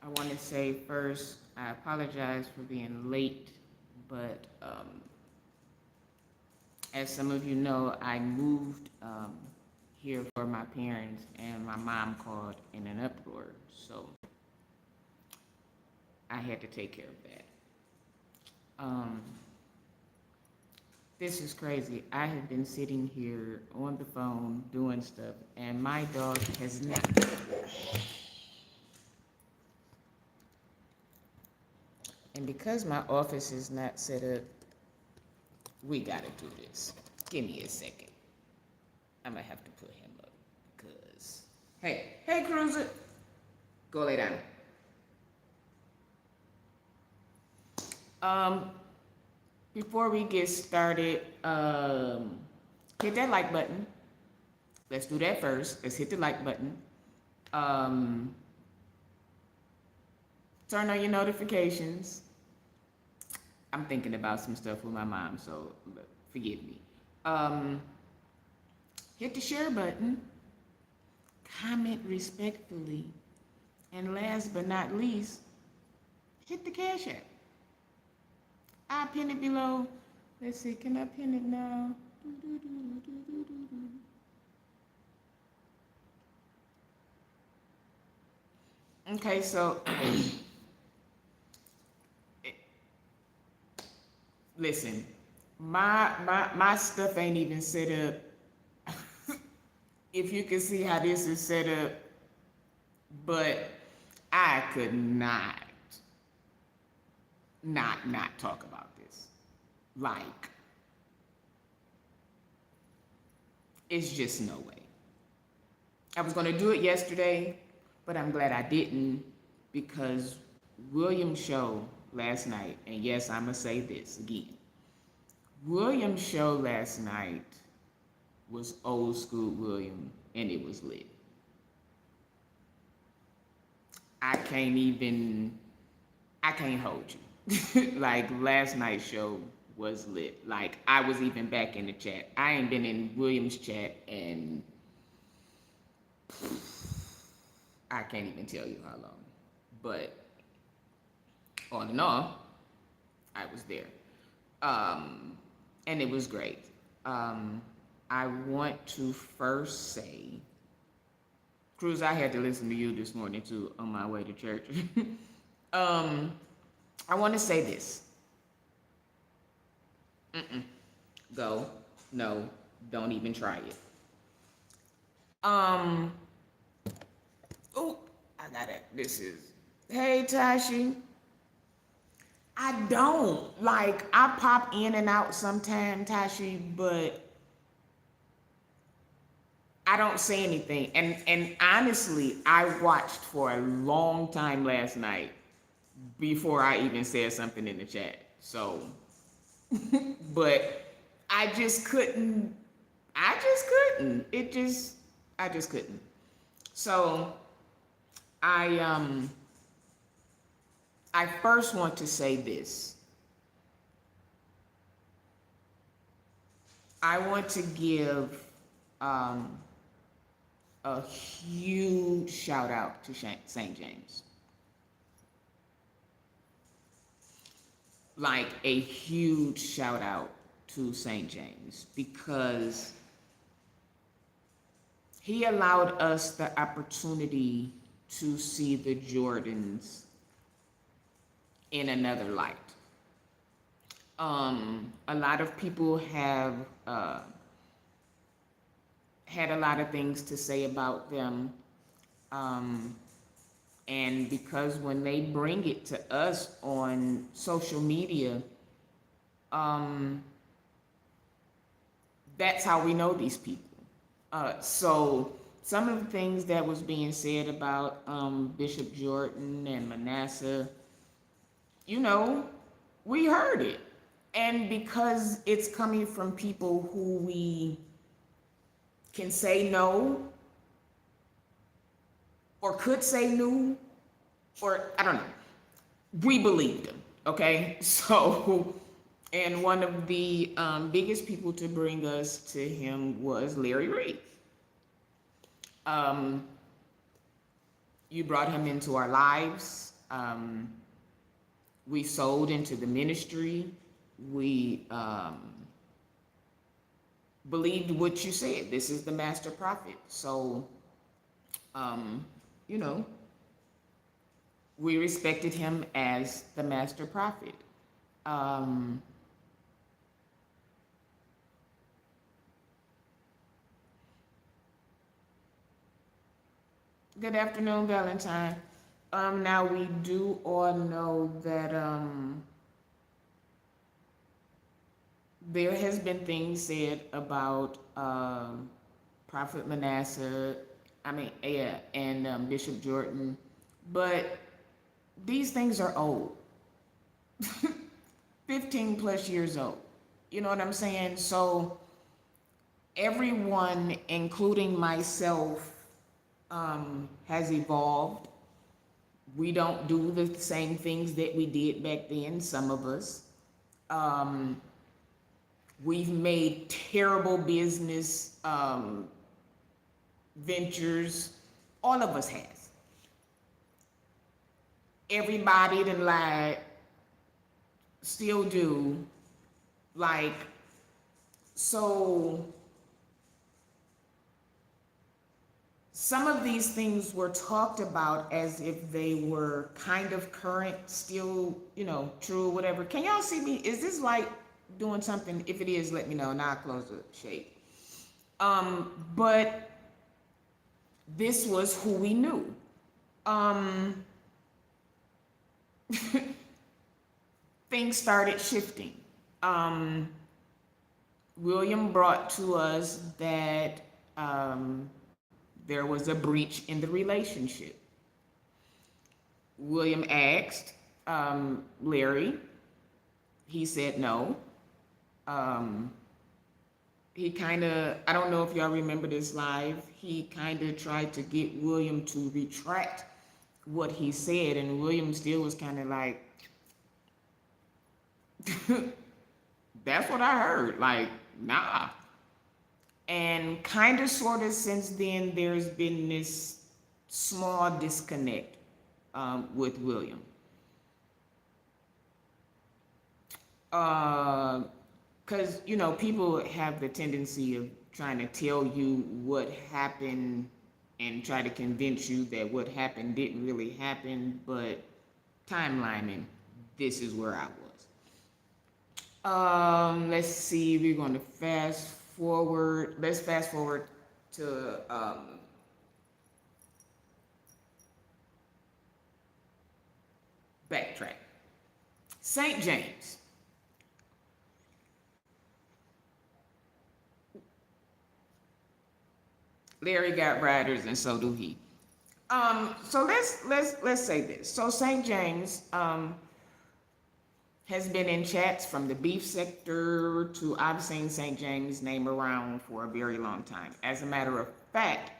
I want to say first, I apologize for being late, but as some of you know, I moved here for my parents, and my mom called in an uproar, so I had to take care of that. Um, this is crazy. I have been sitting here on the phone doing stuff, and my dog has not. And because my office is not set up, we gotta do this. Give me a second. I'm gonna have to put him up because. Hey, Cruiser, go lay down. Um, Before we get started, hit that like button. Let's do that first. Let's hit the like button. Um, Turn on your notifications. I'm thinking about some stuff with my mom, so forgive me. Um, Hit the share button. Comment respectfully. And last but not least, hit the Cash App. I'll pin it below. Let's see, can I pin it now? Okay, so listen, my stuff ain't even set up. If you can see how this is set up, but I could not talk about this. Like, it's just no way. I was gonna do it yesterday, but I'm glad I didn't because William's show last night, and yes, I'm gonna say this again. William's show last night was old school William, and it was lit. I can't hold you. Like, last night's show was lit. Like, I was even back in the chat. I ain't been in William's chat, and I can't even tell you how long. But on and off, I was there. And it was great. I want to first say, Cruz, I had to listen to you this morning too on my way to church. I want to say this. Go. No, don't even try it. Oh, I got it. This is. Hey, Tashi. I don't. Like, I pop in and out sometime, Tashi, but I don't say anything. And honestly, I watched for a long time last night before I even said something in the chat. So, but I just couldn't. I just couldn't. So, I I first want to say this. I want to give a huge shout out to St. James. Like, a huge shout out to St. James because he allowed us the opportunity to see the Jordans in another light. A lot of people have had a lot of things to say about them. And because when they bring it to us on social media, that's how we know these people. So some of the things that was being said about Bishop Jordan and Manasseh, you know, we heard it. And because it's coming from people who we can say no, or could say no, or I don't know, we believed him, okay? So, and one of the biggest people to bring us to him was Larry Reid. You brought him into our lives. We sold into the ministry. We believed what you said. This is the master prophet. So, you know, we respected him as the master prophet. Um, Good afternoon, Valentine. Now we do all know that there has been things said about Prophet Manasseh, yeah, and Bishop Jordan, but these things are old, 15 plus years old. You know what I'm saying? So everyone, including myself, has evolved. We don't do the same things that we did back then, some of us. Um, we've made terrible business ventures. All of us has. Everybody that lied, still do. Like, so some of these things were talked about as if they were kind of current, still, true, whatever. Can y'all see me? Is this light doing something? If it is, let me know, and I'll close the shade. But this was who we knew. Things started shifting. William brought to us that there was a breach in the relationship. William asked Larry. He said no. He kind of, I don't know if y'all remember this live, he kind of tried to get William to retract what he said, and William still was kind of like, that's what I heard. Like, nah. And kind of, sort of, since then, there's been this small disconnect with William. Because, people have the tendency of trying to tell you what happened and try to convince you that what happened didn't really happen, but timelining, this is where I was. Let's see, we're going to fast forward. Let's fast forward to backtrack. St. James. Larry got riders, and so do he. So let's say this. So St. James has been in chats from the beef sector to, I've seen St. James' name around for a very long time. As a matter of fact,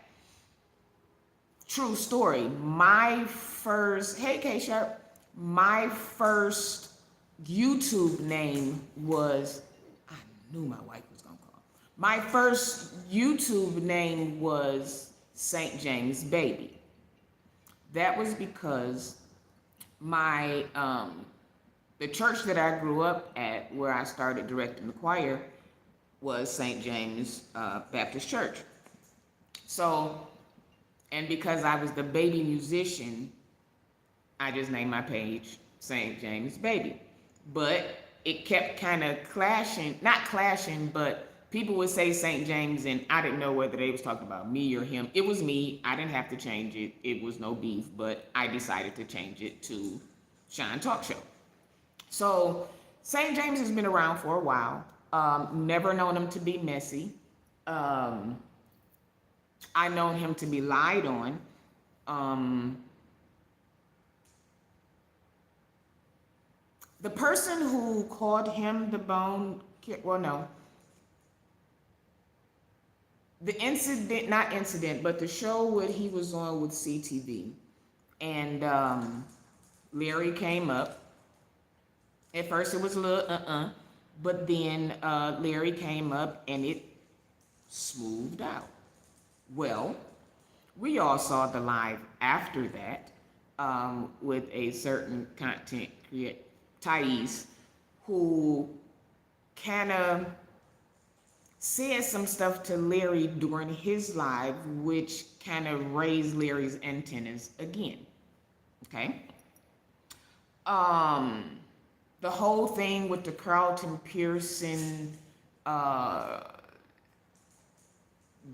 true story. Hey K Sharp, my first YouTube name was, I knew my wife was gonna call. My first YouTube name was St. James Baby. That was because the church that I grew up at, where I started directing the choir, was St. James Baptist Church. So, and because I was the baby musician, I just named my page St. James Baby. But it kept kind of clashing, not clashing, but people would say St. James, and I didn't know whether they was talking about me or him. It was me. I didn't have to change it. It was no beef, but I decided to change it to Shun Talk Show. So St. James has been around for a while. Never known him to be messy. I known him to be lied on. The person who called him the bone, well, no. The incident, not incident, but the show what he was on with CTV. And Larry came up. At first it was a little but then Larry came up and it smoothed out. Well, we all saw the live after that. with a certain content creator, Thais, who kind of said some stuff to Larry during his live, which kind of raised Larry's antennas again. Okay. The whole thing with the Carlton Pearson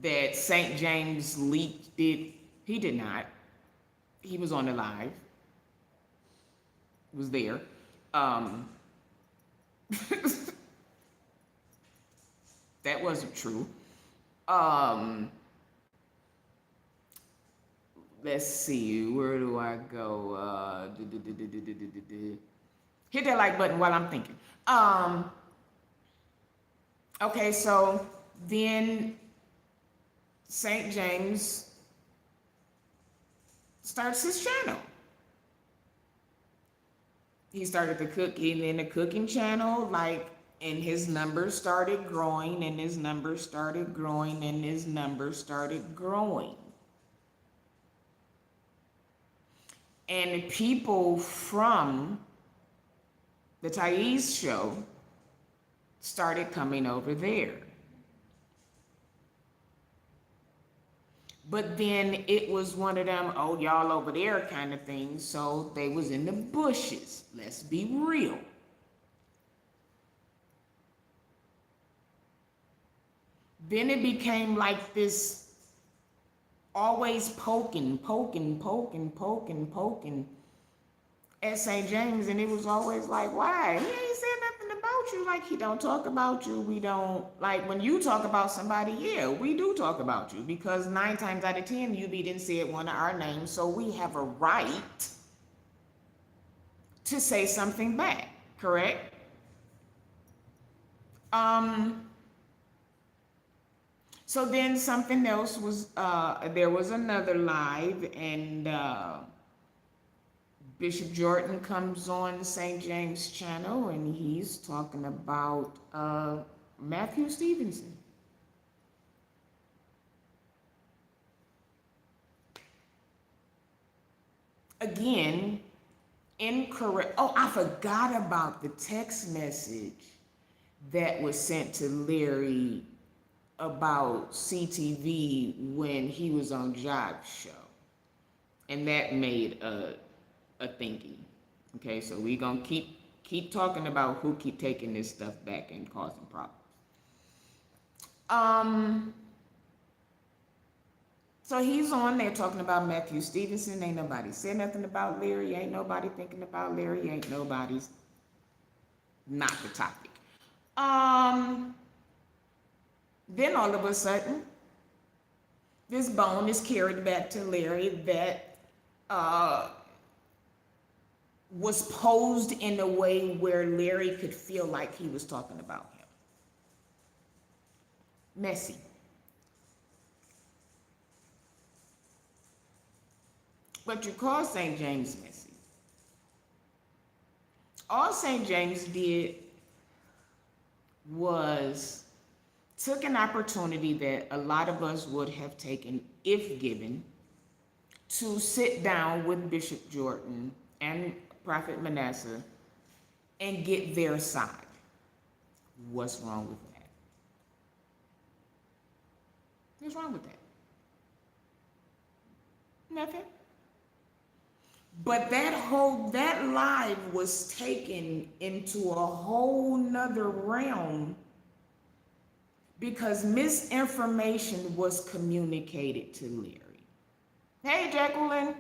that St. James leaked it. He did not. He was on the live. Was there. That wasn't true. Um, let's see. Where do I go? Hit that like button while I'm thinking. Okay, so then St. James starts his channel. He started the cooking in the cooking channel, like, and his numbers started growing, and his numbers started growing, and his numbers started growing. And people from the Thais show started coming over there. But then it was one of them, oh, y'all over there kind of things. So they was in the bushes. Let's be real. Then it became like this always poking at St. James. And it was always like, why? He ain't said nothing about you. Like, he don't talk about you. We don't, like, when you talk about somebody, yeah, we do talk about you, because 9 times out of 10 you didn't say one of our names, so we have a right to say something back, correct? So then something else was, there was another live, and Bishop Jordan comes on St. James channel, and he's talking about Matthew Stevenson. Again, incorrect. Oh, I forgot about the text message that was sent to Larry about CTV when he was on Job's show. And that made a thinking. Okay, so we gonna keep talking about who keep taking this stuff back and causing problems. So he's on there talking about Matthew Stevenson. Ain't nobody said nothing about Larry. Ain't nobody thinking about Larry. Ain't nobody's not the topic. Then all of a sudden, this bone is carried back to Larry that was posed in a way where Larry could feel like he was talking about him. Messy. But you call St. James messy. All St. James did was took an opportunity that a lot of us would have taken if given, to sit down with Bishop Jordan and Prophet Manasseh and get their side. What's wrong with that? What's wrong with that? Nothing. But that live was taken into a whole nother realm because misinformation was communicated to Larry. Hey, Jacqueline.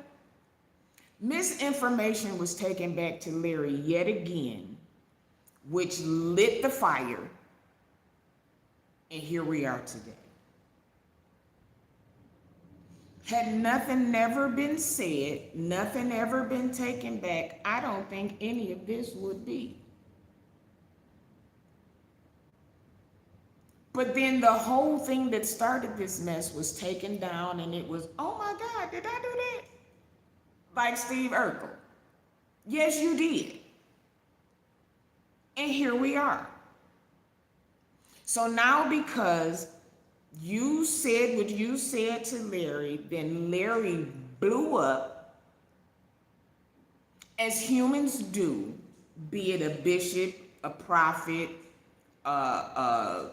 Misinformation was taken back to Larry yet again, which lit the fire, and here we are today. Had nothing never been said, nothing ever been taken back, I don't think any of this would be. But then the whole thing that started this mess was taken down, and it was, oh my God, did I do that? Like Steve Urkel. Yes, you did. And here we are. So now because you said what you said to Larry, then Larry blew up as humans do, be it a bishop, a prophet, a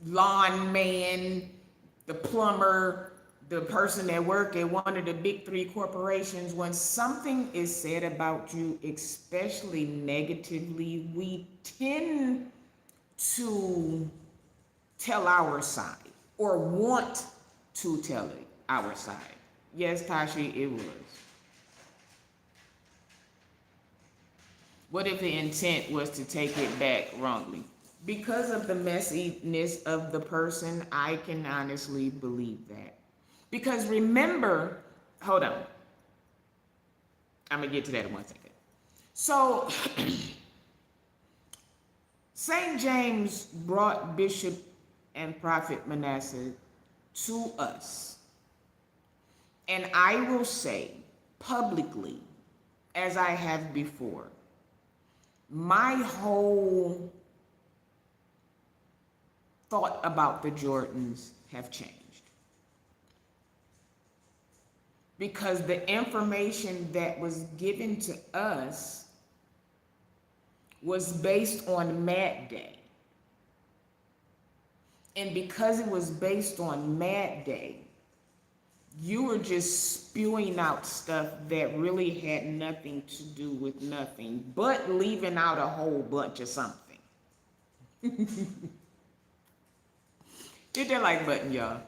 lawn man, the plumber, the person that work at one of the big three corporations, when something is said about you, especially negatively, we tend to tell our side or want to tell it our side. Yes, Tashi, it was. What if the intent was to take it back wrongly? Because of the messiness of the person, I can honestly believe that. Because remember, hold on. I'm going to get to that in 1 second. So, St. James brought Bishop and Prophet Manasseh to us. And I will say publicly, as I have before, my whole thought about the Jordans have changed. Because the information that was given to us was based on Mad Day. And because it was based on Mad Day, you were just spewing out stuff that really had nothing to do with nothing, but leaving out a whole bunch of something. Hit that like button, y'all.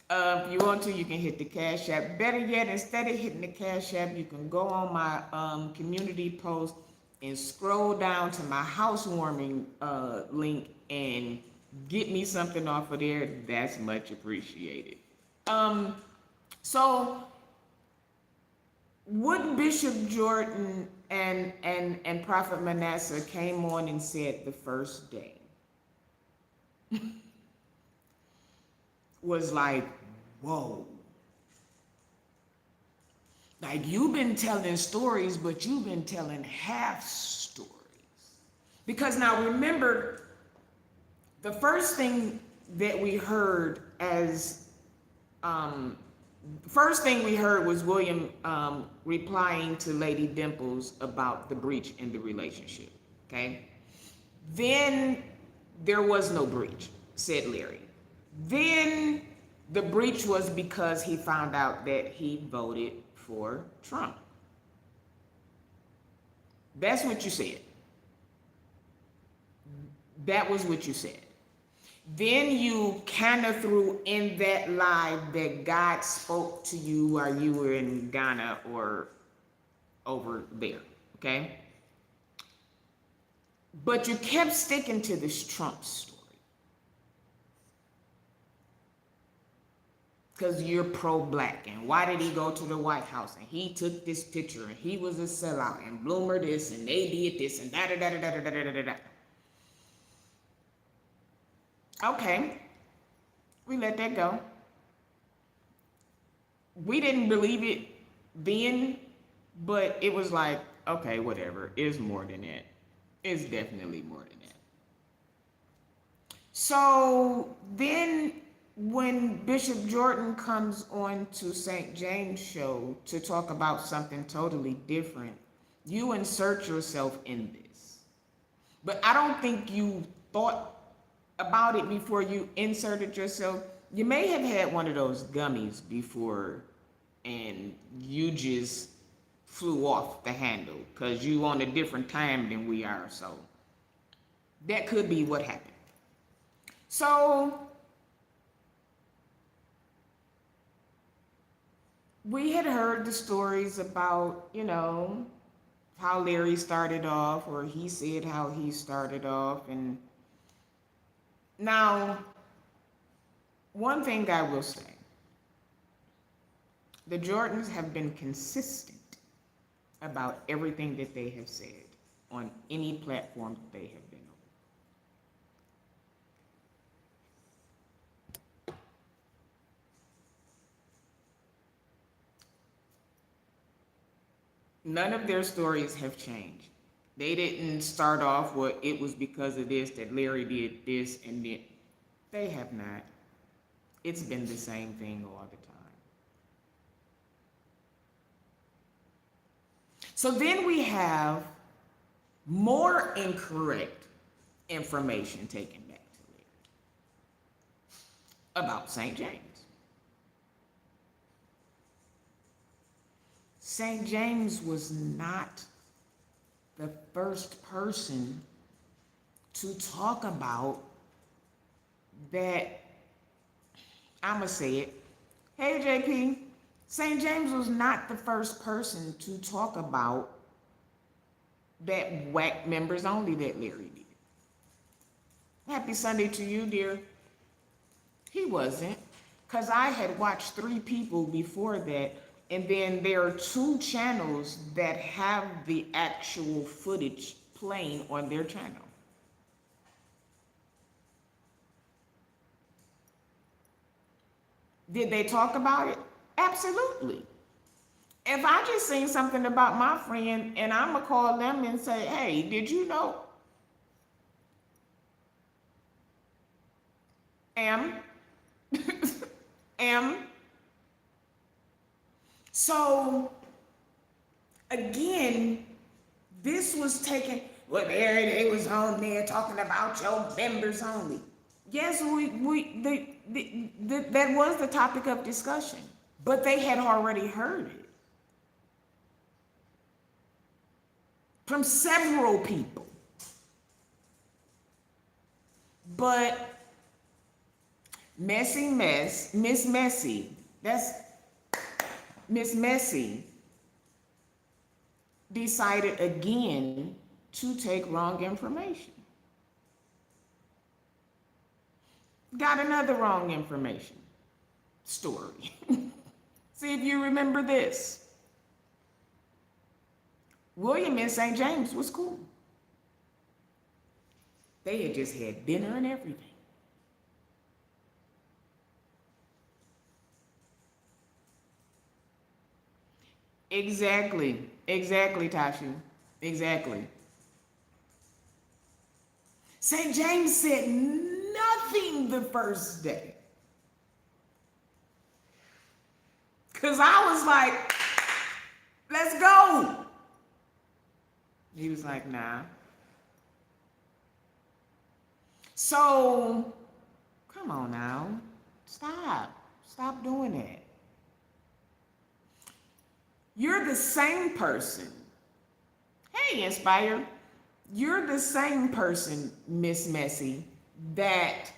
If you want to, you can hit the Cash App. Better yet, instead of hitting the Cash App, you can go on my community post and scroll down to my housewarming link and get me something off of there. That's much appreciated. So what Bishop Jordan and Prophet Manasseh came on and said the first day was like, whoa. Like, you've been telling stories, but you've been telling half stories. Because now remember, the first thing that we heard was William replying to Lady Dimples about the breach in the relationship, okay? Then there was no breach, said Larry. Then the breach was because he found out that he voted for Trump. That's what you said. That was what you said. Then you kind of threw in that live that God spoke to you while you were in Ghana or over there, okay? But you kept sticking to this Trump story. Because you're pro-black, and why did he go to the White House, and he took this picture, and he was a sellout, and Bloomer this, and they did this, and da-da-da-da-da-da-da-da-da. Okay, we let that go. We didn't believe it then, but it was like, okay, whatever. It's more than that. It's definitely more than that. So then when Bishop Jordan comes on to St. James' show to talk about something totally different, you insert yourself in this. But I don't think you thought about it before you inserted yourself. You may have had one of those gummies before and you just flew off the handle because you on a different time than we are. So that could be what happened. So we had heard the stories about, how Larry started off, or he said how he started off. And now, one thing I will say, the Jordans have been consistent about everything that they have said on any platform that they have been on. None of their stories have changed. They didn't start off with it was because of this that Larry did this and then. They have not. It's been the same thing all the time. So then we have more incorrect information taken back to Larry about St. James. St. James was not the first person to talk about that. I'm going to say it. Hey, JP, St. James was not the first person to talk about that whack members only that Larry did. Happy Sunday to you, dear. He wasn't, because I had watched 3 people before that, and then there are 2 channels that have the actual footage playing on their channel. Did they talk about it? Absolutely. If I just seen something about my friend and I'm going to call them and say, hey, did you know? M? M? So, again, this was taken, well, there they was on there talking about your members only. Yes, that was the topic of discussion, but they had already heard it from several people. But Miss Messy, that's Miss Messy, decided again to take wrong information. Got another wrong information story. See if you remember this. William and St. James was cool. They had just had dinner and everything. Exactly, Tashu. Exactly. St. James said nothing the first day. Because I was like, let's go. He was like, nah. So, come on now. Stop doing that. You're the same person. Hey, Inspire. You're the same person, Miss Messy, that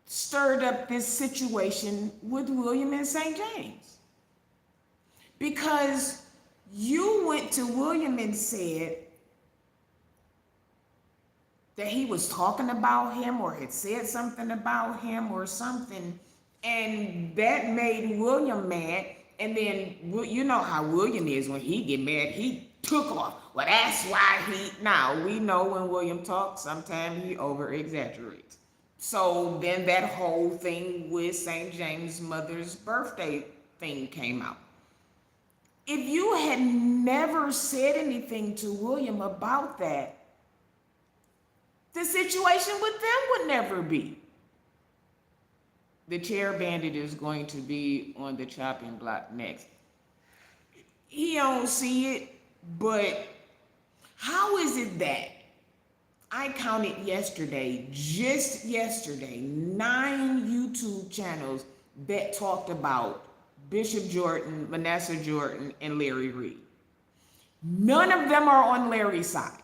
stirred up this situation with William and St. James. Because you went to William and said that he was talking about him or had said something about him or something, and that made William mad. And then you know how William is when he get mad, he took off. Well, that's why now we know when William talks, sometimes he over exaggerates. So then that whole thing with St. James' mother's birthday thing came out. If you had never said anything to William about that, the situation with them would never be. The chair bandit is going to be on the chopping block next. He don't see it, but how is it that I counted yesterday, just yesterday, 9 YouTube channels that talked about Bishop Jordan, Manasseh Jordan, and Larry Reid. None of them are on Larry's side.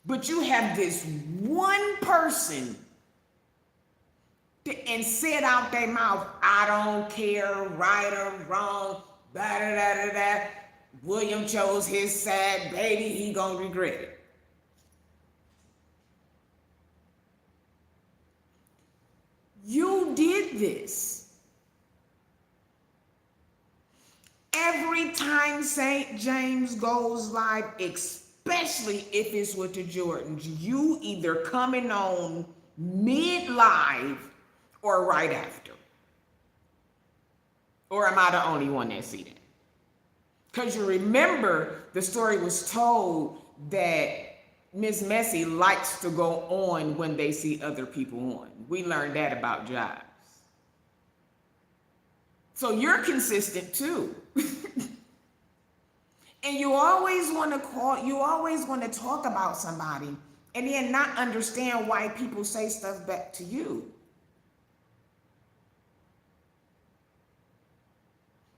But you have this one person and said out their mouth, I don't care, right or wrong, da da da da da. William chose his side, baby, he gonna regret it. You did this. Every time St. James goes live, especially if it's with the Jordans, you either coming on mid-live or right after. Or am I the only one that see that? Because you remember the story was told that Miss Messy likes to go on when they see other people on. We learned that about Jives. So you're consistent too. And you always want to talk about somebody and then not understand why people say stuff back to you.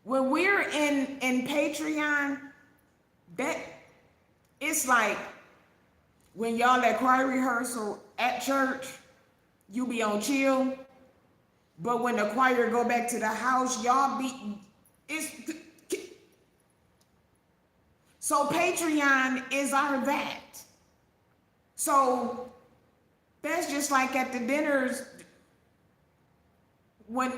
When we're in Patreon, that it's like when y'all at choir rehearsal at church, you be on chill, but when the choir go back to the house, y'all be so Patreon is our that. So that's just like at the dinners when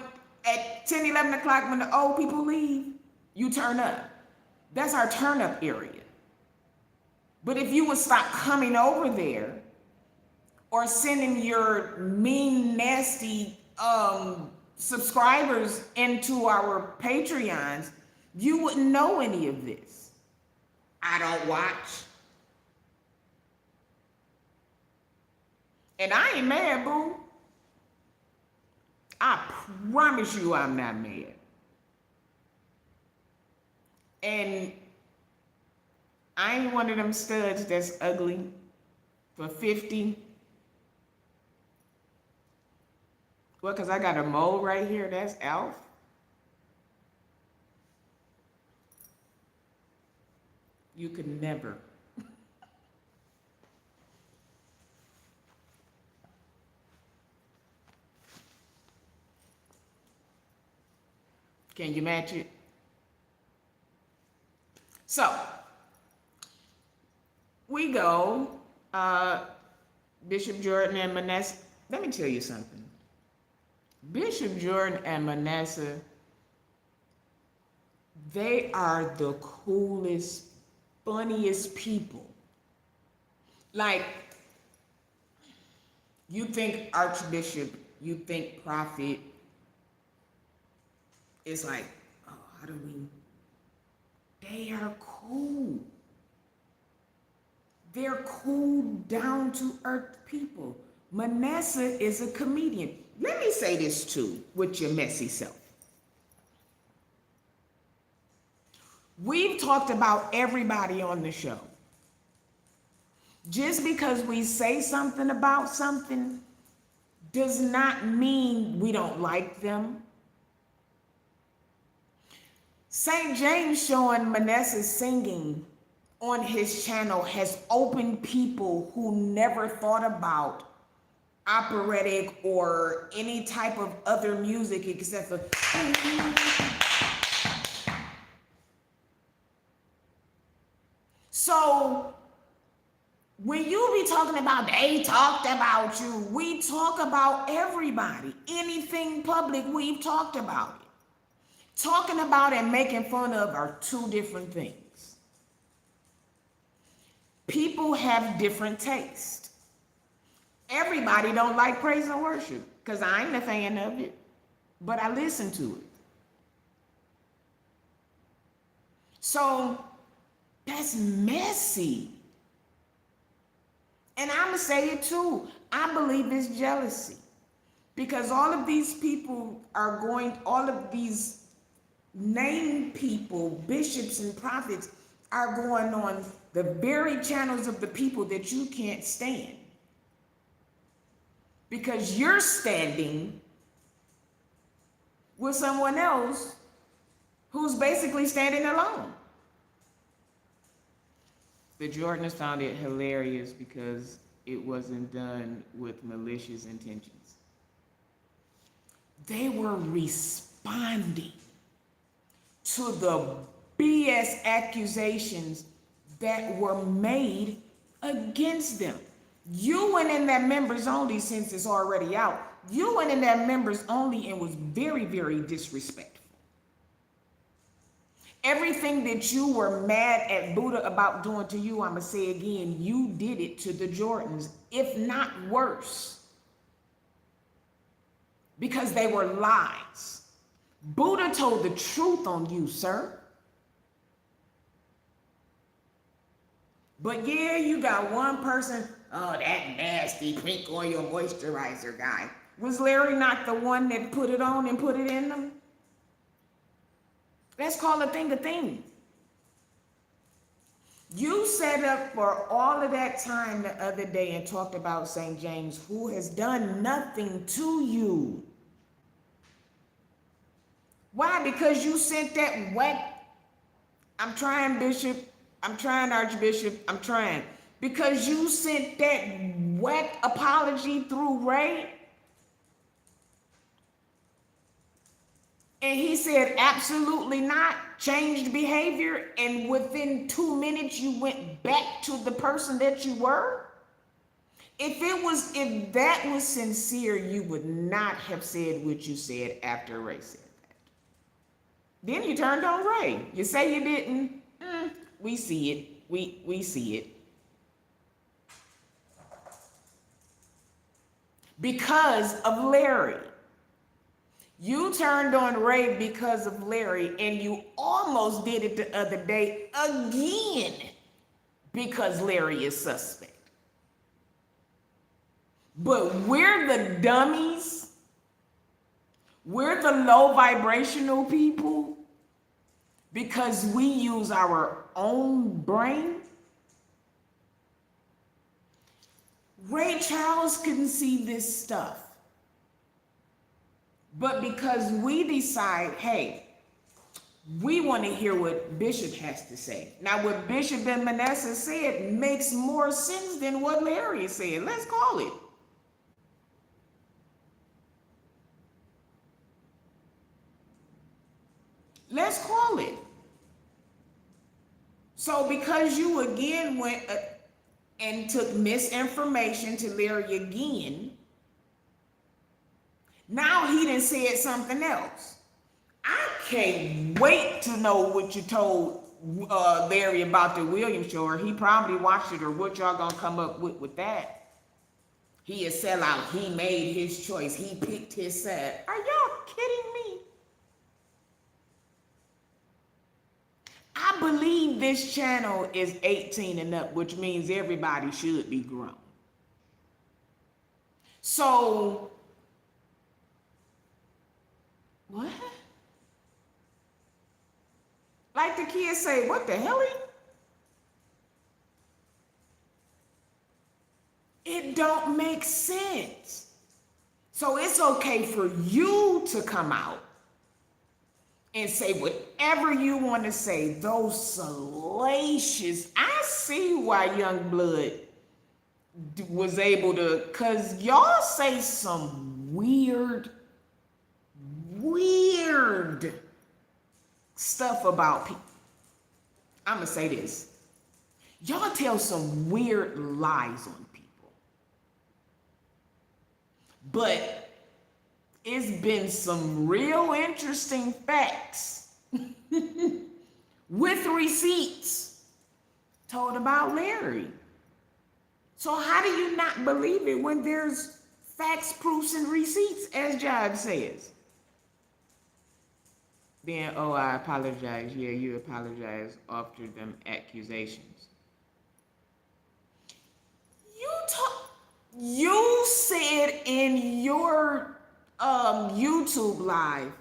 at 10, 11 o'clock when the old people leave, you turn up. That's our turn up area. But if you would stop coming over there or sending your mean, nasty subscribers into our Patreons, you wouldn't know any of this. I don't watch. And I ain't mad, boo. I promise you I'm not mad. And I ain't one of them studs that's ugly for 50. Well, because I got a mole right here, that's Alf. You could never. Can you match it? So, we go, Bishop Jordan and Manasseh. Let me tell you something. Bishop Jordan and Manasseh, they are the coolest, funniest people. Like, you think Archbishop, you think Prophet. It's like, oh, how do we? They are cool. They're cool, down to earth people. Manasseh is a comedian. Let me say this too, with your messy self. We've talked about everybody on the show. Just because we say something about something does not mean we don't like them. St. James showing Manasseh singing on his channel has opened people who never thought about operatic or any type of other music except for so when you be talking about they talked about you, we talk about everybody. Anything public, we've talked about it. Talking about and making fun of are two different things. People have different tastes. Everybody don't like praise and worship because I ain't a fan of it, but I listen to it. So that's messy. And I'm going to say it too. I believe it's jealousy because all of these people are going, all of these named people, bishops and prophets, are going on the very channels of the people that you can't stand. Because you're standing with someone else who's basically standing alone. The Jordans found it hilarious because it wasn't done with malicious intentions. They were responding to the BS accusations that were made against them. You went in that members only since it's already out. You went in that members only and was very, very disrespectful. Everything that you were mad at Buddha about doing to you, I'm going to say again, you did it to the Jordans, if not worse. Because they were lies. Buddha told the truth on you, sir. But yeah, you got one person, oh, that nasty pink oil moisturizer guy. Was Larry not the one that put it on and put it in them? Let's call a thing a thing. You set up for all of that time the other day and talked about St. James, who has done nothing to you. Why? Because you sent that whack, I'm trying, Bishop, I'm trying, Archbishop, I'm trying. Because you sent that whack apology through Ray, and he said absolutely not, changed behavior, and within 2 minutes you went back to the person that you were. If that was sincere, you would not have said what you said after Ray said that. Then you turned on Ray. You say you didn't. We see it. We see it. Because of Larry. You turned on Ray because of Larry, and you almost did it the other day again because Larry is suspect. But we're the dummies. We're the low vibrational people because we use our own brain. Ray Charles couldn't see this stuff. But because we decide, hey, we want to hear what Bishop has to say. Now, what Bishop and Manasseh said makes more sense than what Larry said. Let's call it. Let's call it. So because you again went and took misinformation to Larry again, now he done said something else. I can't wait to know what you told Larry about the Williams show, or he probably watched it, or what y'all gonna come up with that. He a sellout. He made his choice. He picked his side. Are y'all kidding me? I believe this channel is 18 and up, which means everybody should be grown. So, what? Like the kids say, what the hell? It don't make sense. So it's okay for you to come out and say whatever you want to say. Those salacious. I see why Youngblood was able to, because y'all say some weird stuff about people. I'm going to say this. Y'all tell some weird lies on people. But it's been some real interesting facts with receipts told about Larry. So how do you not believe it when there's facts, proofs, and receipts, as Jive says? Then, oh, I apologize. Yeah, you apologize after them accusations. You said in your YouTube live,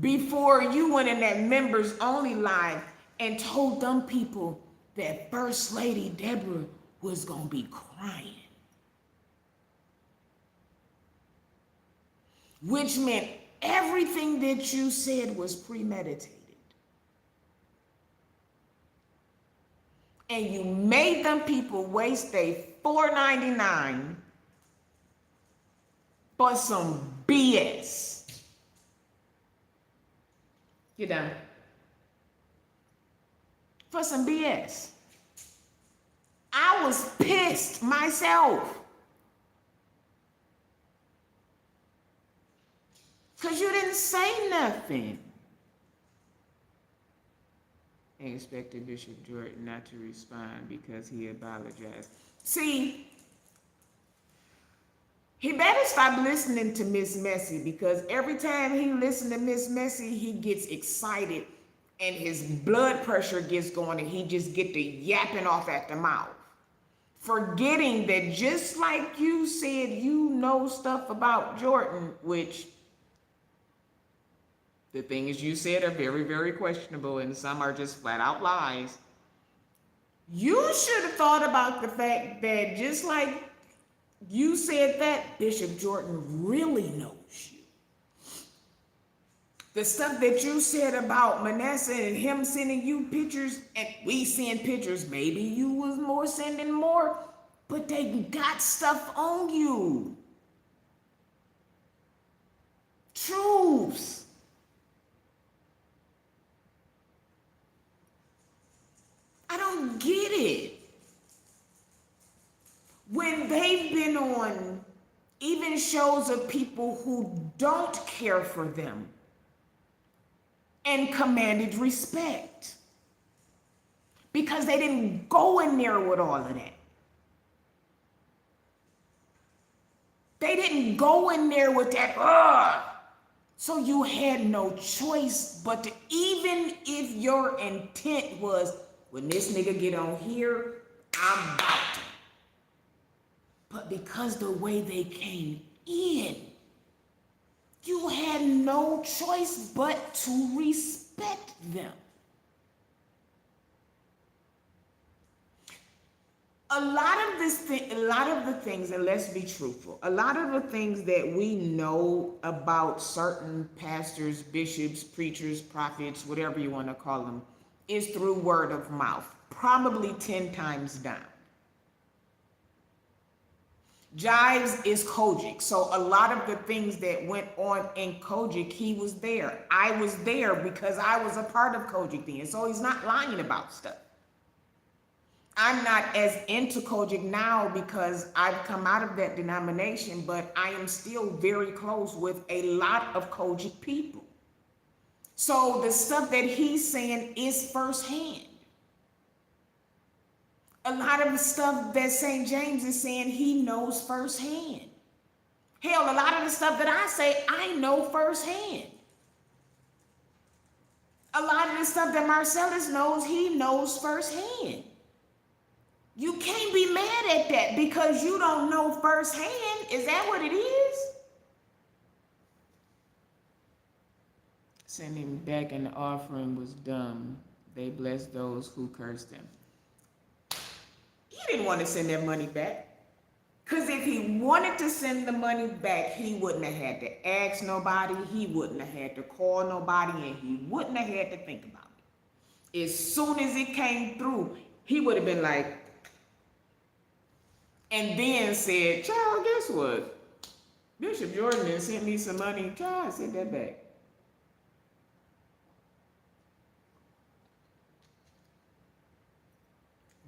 before you went in that members only live, and told them people that First Lady Deborah was gonna be crying, which meant everything that you said was premeditated. And you made them people waste their $4.99 for some BS. You done? For some BS. I was pissed myself. Because you didn't say nothing. I expected Bishop Jordan not to respond because he apologized. See, he better stop listening to Miss Messy, because every time he listens to Miss Messy, he gets excited and his blood pressure gets going and he just get to yapping off at the mouth. Forgetting that just like you said, you know stuff about Jordan, which the things you said are very, very questionable, and some are just flat out lies. You should have thought about the fact that just like you said that, Bishop Jordan really knows you. The stuff that you said about Manasseh and him sending you pictures, and we seeing pictures, maybe you was more sending more, but they got stuff on you. Truths. I don't get it. When they've been on even shows of people who don't care for them and commanded respect because they didn't go in there with all of that. They didn't go in there with that, ugh. So you had no choice but to, even if your intent was, when this nigga get on here, I'm about to. But because the way they came in, you had no choice but to respect them. A lot of the things, and let's be truthful, a lot of the things that we know about certain pastors, bishops, preachers, prophets, whatever you want to call them, is through word of mouth, probably 10 times down. Jives is Kojic, so a lot of the things that went on in Kojic, he was there. I was there because I was a part of Kojic then, so he's not lying about stuff. I'm not as into Kojic now because I've come out of that denomination, but I am still very close with a lot of Kojic people. So the stuff that he's saying is firsthand. A lot of the stuff that St. James is saying, he knows firsthand. Hell, a lot of the stuff that I say, I know firsthand. A lot of the stuff that Marcellus knows, he knows firsthand. You can't be mad at that because you don't know firsthand. Is that what it is? Sending him back an offering was dumb. They blessed those who cursed him. He didn't want to send that money back. Because if he wanted to send the money back, he wouldn't have had to ask nobody. He wouldn't have had to call nobody. And he wouldn't have had to think about it. As soon as it came through, he would have been like, and then said, child, guess what? Bishop Jordan has sent me some money. Child, send that back.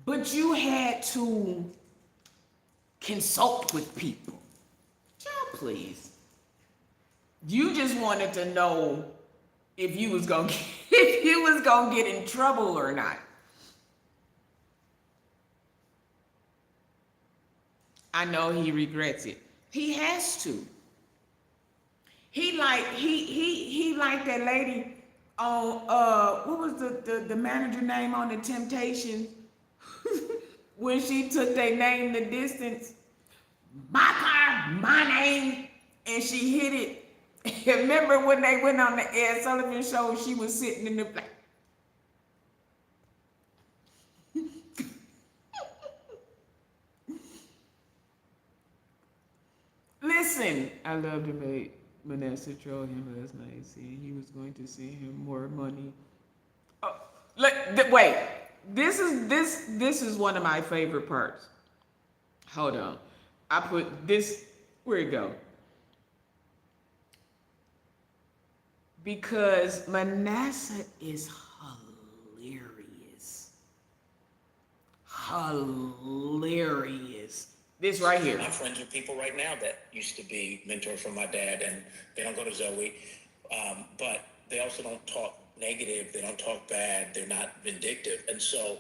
But you had to consult with people. Child, please. You just wanted to know if you was gonna get in trouble or not. I know he regrets it. He has to. He like that lady on what was the manager name on The Temptations when she took their name the distance. My car, my name, and she hit it. Remember when they went on the Ed Sullivan show? She was sitting in the black. Listen, I loved him. Manasseh trolled him last night, saying he was going to send him more money. Oh, wait, this is one of my favorite parts. Hold on, I put this. Where it go? Because Manasseh is hilarious. Hilarious. This right here. I'm friends with people right now that used to be mentors from my dad, and they don't go to Zoe, but they also don't talk negative. They don't talk bad. They're not vindictive. And so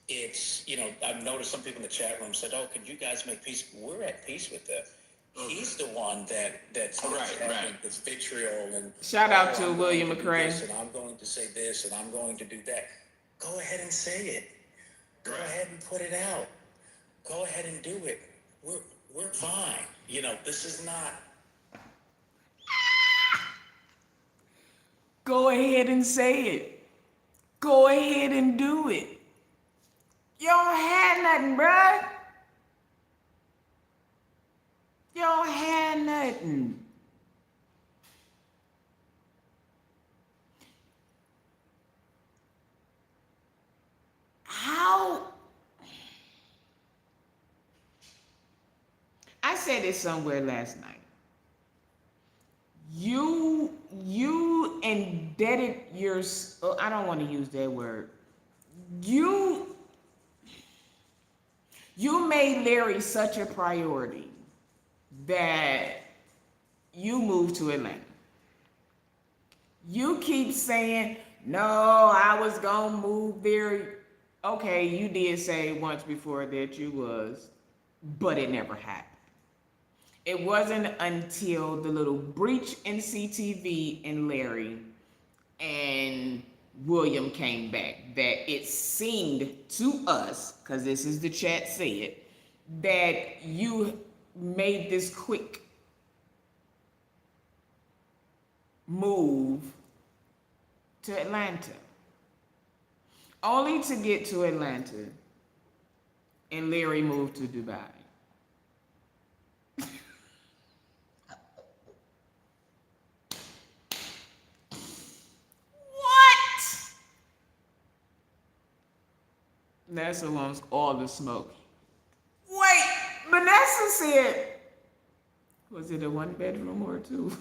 it's, I've noticed some people in the chat room said, oh, could you guys make peace? We're at peace with them. He's the one that's having this vitriol and shout out to William McCray. And I'm going to say this and I'm going to do that. Go ahead and say it. Go ahead and put it out. Go ahead and do it. We're fine. This is not. Go ahead and say it. Go ahead and do it. You don't have nothing, bruh. You don't have nothing. How? I said it somewhere last night. You indebted your. Oh, I don't want to use that word. You you made Larry such a priority that you moved to Atlanta. You keep saying, no, I was gonna move there. Okay, you did say once before that you was, but it never happened. It wasn't until the little breach in CTV and Larry and William came back that it seemed to us, because this is the chat said, that you made this quick move to Atlanta. Only to get to Atlanta and Larry moved to Dubai. What? Manasseh wants all the smoke. Wait, Manasseh said, was it a 1 bedroom or 2?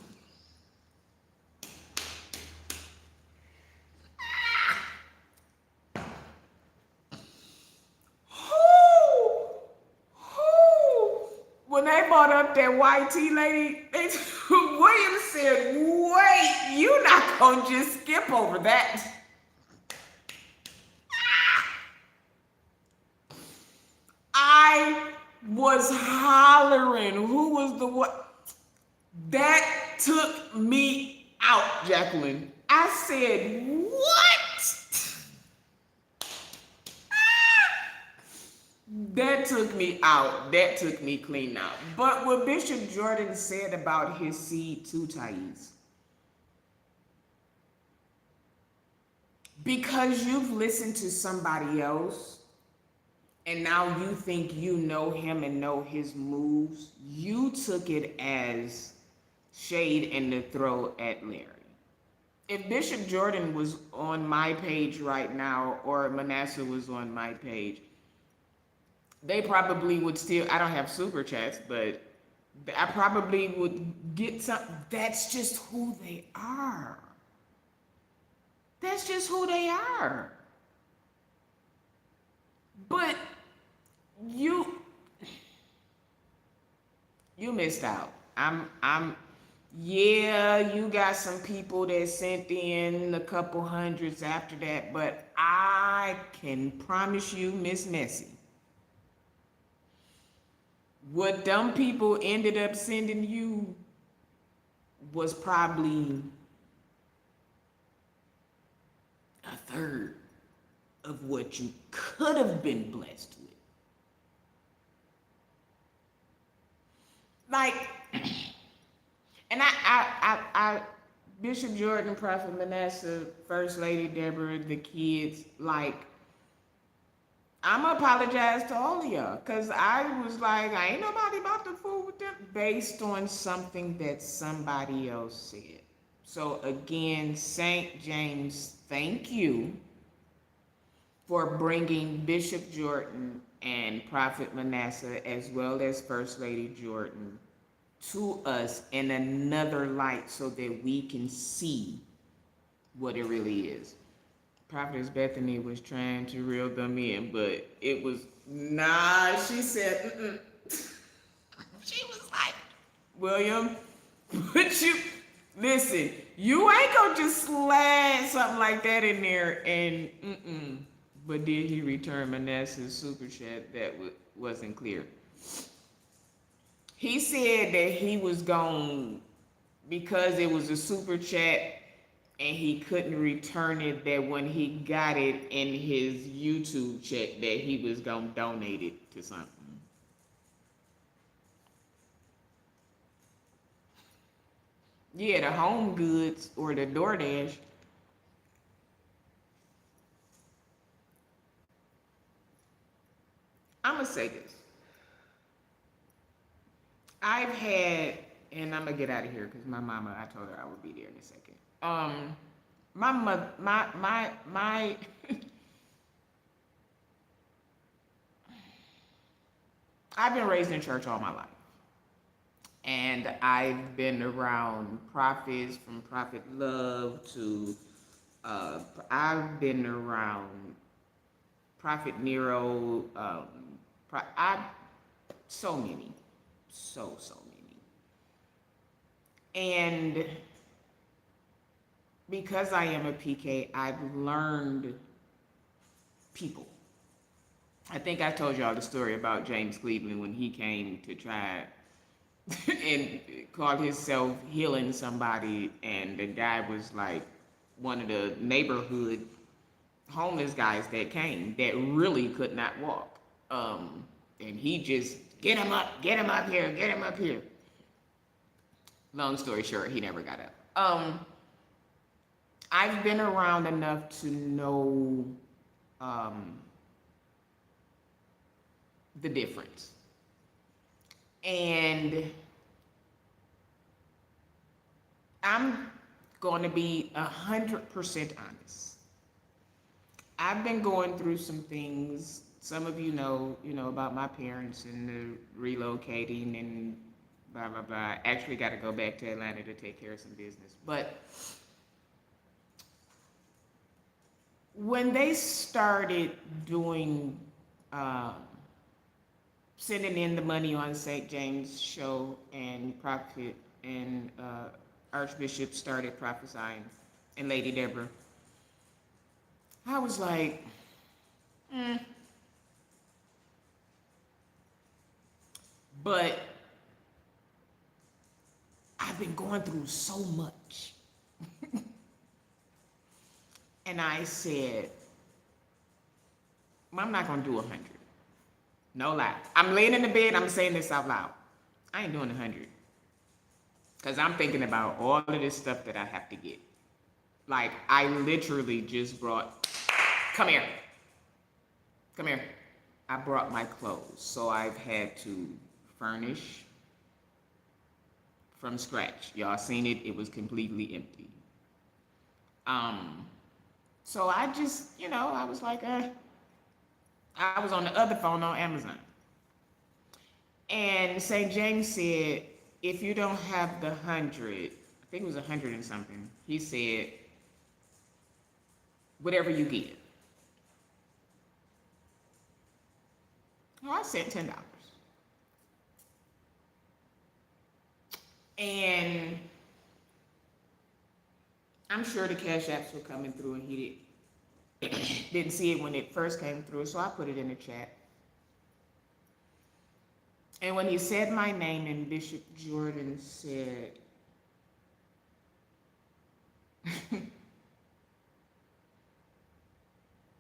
When they brought up that white tea lady, William said, wait, you're not going to just skip over that. I was hollering. Who was the what? That took me out, Jacqueline. I said, what? That took me out. That took me clean out. But what Bishop Jordan said about his seed too, Thais, because you've listened to somebody else and now you think you know him and know his moves, you took it as shade and to throw at Larry. If Bishop Jordan was on my page right now or Manasseh was on my page, they probably would still, I don't have super chats, but I probably would get some. That's just who they are. That's just who they are. But you missed out. Yeah, you got some people that sent in a couple hundreds after that, but I can promise you, Miss Nessie, what dumb people ended up sending you was probably a third of what you could have been blessed with. Like, and Bishop Jordan, Prophet Manasseh, First Lady Deborah, the kids, like, I'm gonna apologize to all of y'all, because I was like, I ain't nobody about to fool with them based on something that somebody else said. So again, St. James, thank you for bringing Bishop Jordan and Prophet Manasseh, as well as First Lady Jordan, to us in another light so that we can see what it really is. Prophetess Bethany was trying to reel them in, but it was, nah, she said, mm-mm. She was like, William, but you, listen, you ain't gonna just slide something like that in there and, mm-mm. But did he return Manasseh's super chat? That wasn't clear. He said that he was gone because it was a super chat and he couldn't return it, that when he got it in his YouTube check that he was gonna donate it to something. Yeah, the Home Goods or the DoorDash. I'm gonna say this. I've had, and I'm gonna get out of here because my mama, I told her I would be there in a second. My mother, my I've been raised in church all my life. And I've been around prophets, from Prophet Love to, I've been around Prophet Nero, so many, so many. And because I am a PK, I've learned people. I think I told y'all the story about James Cleveland when he came to try and called himself healing somebody, and the guy was like one of the neighborhood homeless guys that came that really could not walk. And he just get him up here, get him up here. Long story short, he never got up. I've been around enough to know the difference. And I'm going to be 100% honest. I've been going through some things. Some of you know about my parents and the relocating and blah, blah, blah. Actually got to go back to Atlanta to take care of some business. But when they started doing, sending in the money on St. James show, and Prophet and Archbishop started prophesying, and Lady Deborah, I was like, But I've been going through so much. And I said, I'm not gonna do 100. No lie. I'm laying in the bed, I'm saying this out loud. I ain't doing 100. Because I'm thinking about all of this stuff that I have to get. Like, I literally just brought, come here. I brought my clothes. So I've had to furnish from scratch. Y'all seen it, it was completely empty. So I just, I was like, I was on the other phone on Amazon. And St. James said, if you don't have the 100, I think it was 100 and something, he said, whatever you get. Well, I said $10. And I'm sure the cash apps were coming through, and he didn't see it when it first came through, so I put it in the chat. And when he said my name, and Bishop Jordan said,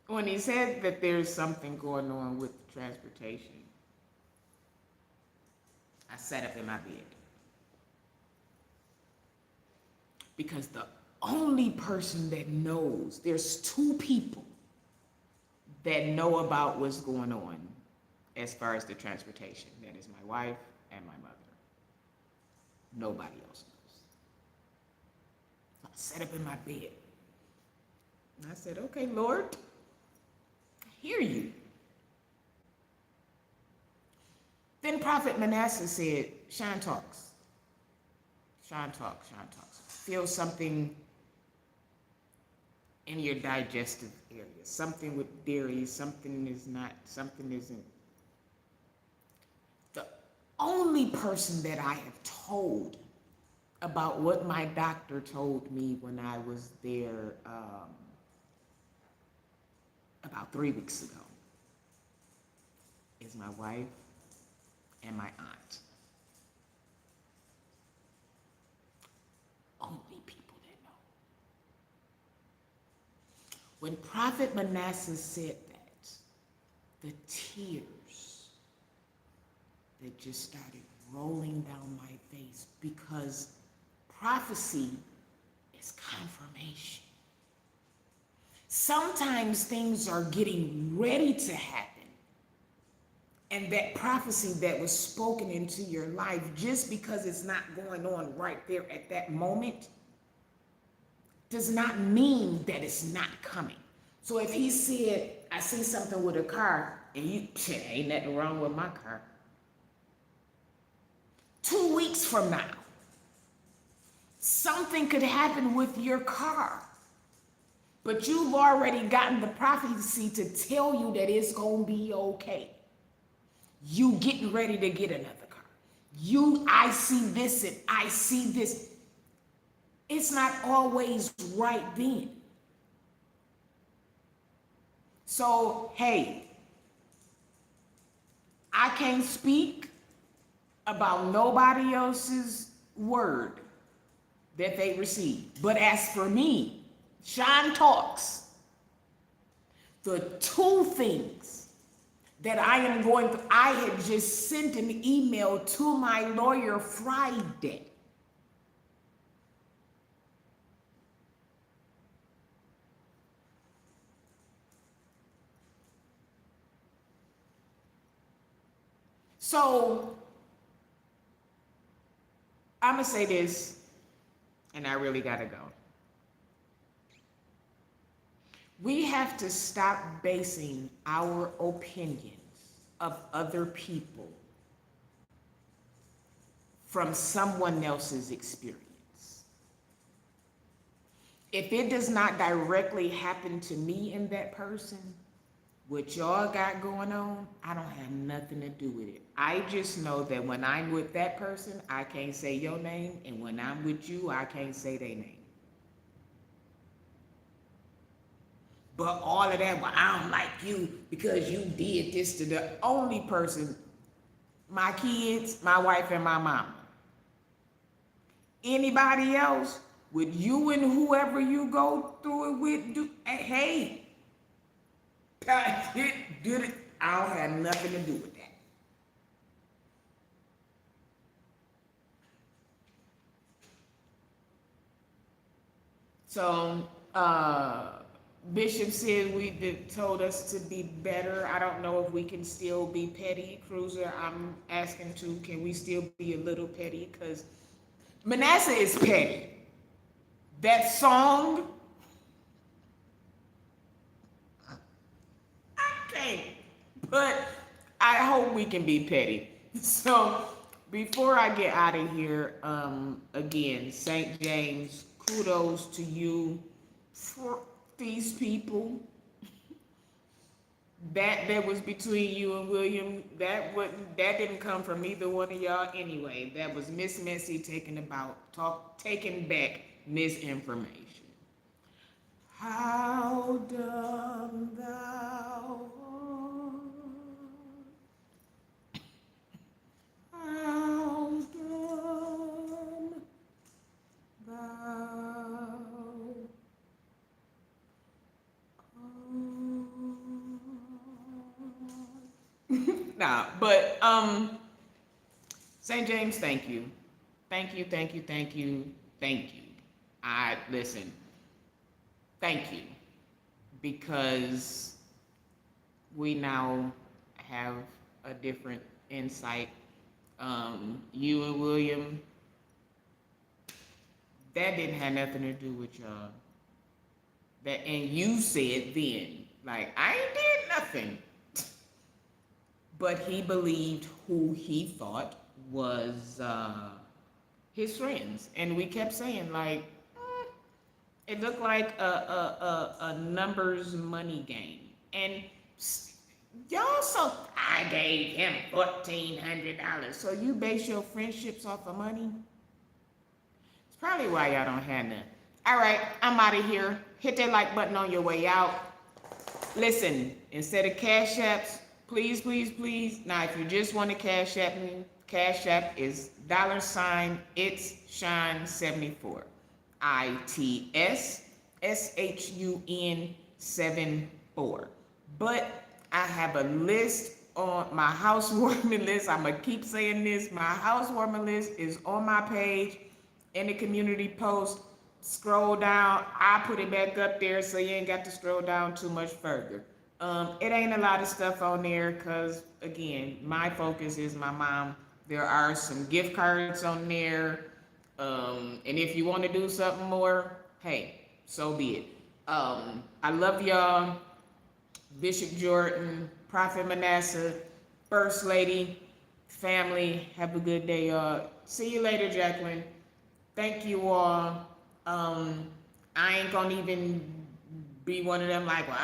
when he said that there's something going on with transportation, I sat up in my bed. Because the only person that knows, there's two people that know about what's going on as far as the transportation. That is my wife and my mother. Nobody else knows. I sat up in my bed. And I said, okay, Lord, I hear you. Then Prophet Manasseh said, Shun talks. Shun talks. Feel something in your digestive area. Something with dairy, something isn't. The only person that I have told about what my doctor told me when I was there about 3 weeks ago is my wife and my aunt. Only people that know. When Prophet Manasseh said that, the tears that just started rolling down my face, because prophecy is confirmation. Sometimes things are getting ready to happen, And that prophecy that was spoken into your life, just because it's not going on right there at that moment, does not mean that it's not coming. So if he said, I see something with a car, and you, ain't nothing wrong with my car. 2 weeks from now, something could happen with your car. But you've already gotten the prophecy to tell you that it's going to be okay. You getting ready to get another car. I see this and I see this. It's not always right then. So, hey, I can't speak about nobody else's word that they received. But as for me, Shun talks. The two things that I am going to, I had just sent an email to my lawyer Friday. So, I'm going to say this, and I really got to go. We have to stop basing our opinions of other people from someone else's experience. If it does not directly happen to me and that person, what y'all got going on, I don't have nothing to do with it. I just know that when I'm with that person, I can't say your name, and when I'm with you, I can't say their name. But all of that, well, I don't like you because you did this to the only person, my kids, my wife, and my mama. Anybody else, with you and whoever you go through it with, hey, God did it. I don't have nothing to do with that. So, Bishop said told us to be better. I don't know if we can still be petty. Cruiser, I'm asking too, can we still be a little petty? Because Manasseh is petty. That song, I can't. But I hope we can be petty. So before I get out of here, again, St. James, kudos to you for these people. That was between you and William. That didn't come from either one of y'all anyway. That was Miss Messy taking back misinformation. How dumb thou art. How dumb thou nah, but St. James, thank you. Thank you, thank you, thank you, thank you. Listen, thank you. Because we now have a different insight. You and William, that didn't have nothing to do with y'all. And you said then, like, I ain't did nothing. But he believed who he thought was his friends. And we kept saying, like, it looked like a numbers money game. And y'all, so I gave him $1,400. So you base your friendships off of money? It's probably why y'all don't have none. All right, I'm out of here. Hit that like button on your way out. Listen, instead of Cash Apps, please, please, please. Now, if you just want to Cash App me, Cash App is $it's Shun74. ITSSHUN 74. But I have a list on my housewarming list. I'm gonna keep saying this. My housewarming list is on my page in the community post. Scroll down. I put it back up there so you ain't got to scroll down too much further. It ain't a lot of stuff on there because, again, my focus is my mom. There are some gift cards on there. And if you want to do something more, hey, so be it. I love y'all. Bishop Jordan, Prophet Manasseh, First Lady, family. Have a good day, y'all. See you later, Jacqueline. Thank you all. I ain't gonna even be one of them like, well,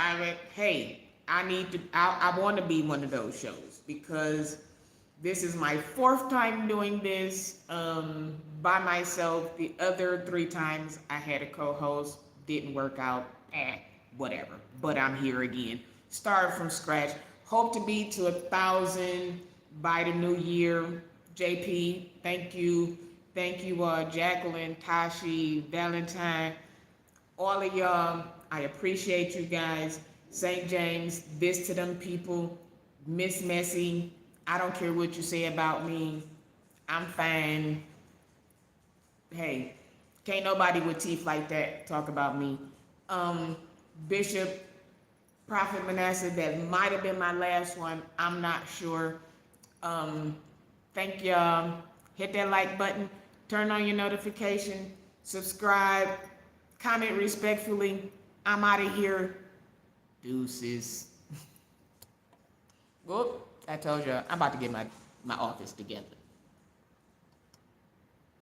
hey, I want to be one of those shows because this is my fourth time doing this by myself. The other three times I had a co-host, didn't work out, whatever. But I'm here again. Start from scratch. Hope to be to 1,000 by the new year. JP, thank you. Thank you, Jacqueline, Tashi, Valentine, all of y'all. I appreciate you guys. St. James, this to them people. Miss Messy, I don't care what you say about me. I'm fine. Hey, can't nobody with teeth like that talk about me. Bishop, Prophet Manasseh, that might have been my last one. I'm not sure. Thank y'all. Hit that like button. Turn on your notification. Subscribe. Comment respectfully. I'm out of here. Deuces. Whoop. I told you I'm about to get my office together.